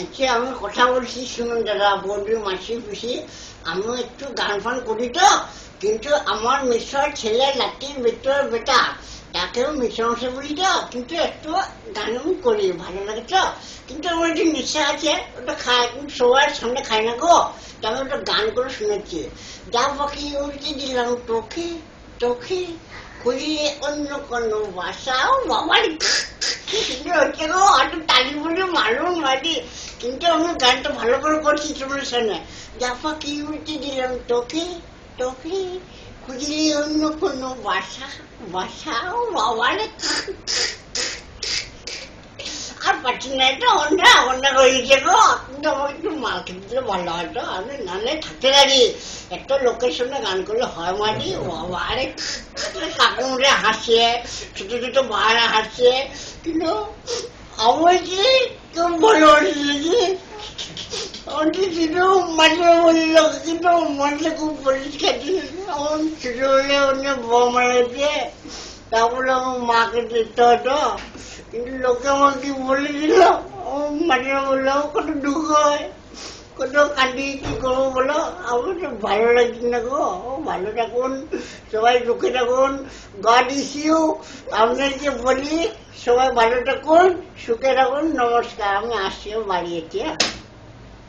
আচ্ছা আমি কথা বলছি শুনুন দাদা, বৌদি, মাসি, পিসি, আমি একটু গান ফান করি তো, কিন্তু আমার মিশ্র ছেলে লাঠির ভিতর বেটা, তাকেও মিশ্রাংশ বলি তো, কিন্তু একটু গান আমি করি, ভালো লাগে তো। কিন্তু আমার একটু নেশা আছে, ওটা খায়, কিন্তু সবার সামনে খাই না গো। তো আমি ওটা গান করে শুনেছি, যা পাখি উড়তে দিলাম তোকে, তোকে খুঁজিয়ে অন্য কোনো বাসাও বাবার হচ্ছে গো, অত তালি বলে মারুন মারি, কিন্তু আমি গানটা ভালো করে করছি তোমার সামনে। যা পাখি উড়তে দিলাম তোকে, তোকে খুঁজলি অন্য কোনো বাসা, বাসাও বাবারে আর পাচ্ছি না, এটা অন্যা অন্যা হয়েছে গো। কিন্তু আমার একটু মাল খেতে দিলে ভালো হয়তো, আমি নাহলে থাকতে পারি। একটা লোকের সঙ্গে গান করলে হয় মারি বাবারে, কাকুরে হাসে, ছোট ছোট ভাড়া হাসে, কিন্তু আমার যে কেউ ভালো হচ্ছে মাঝে বলল, কিন্তু মনটা খুব পরিষ্কার ছিল। আমার ছোট হলে অনেক বোমা হয়েছে, তারপরে আমার মাকে দেখতে হতো, কিন্তু লোকে আমাকে বলে দিল, মাঝে বললো কত দুঃখ হয়, কত কাঁদি, কি করবো বলো। আমার তো ভালো লাগছে না গো। ভালো থাকুন, সবাই সুখে থাকুন, গড ইস ইউ। আপনাকে বলি সবাই ভালো থাকুন, সুখে থাকুন, নমস্কার, আমি আসছিও বাড়িয়েছি।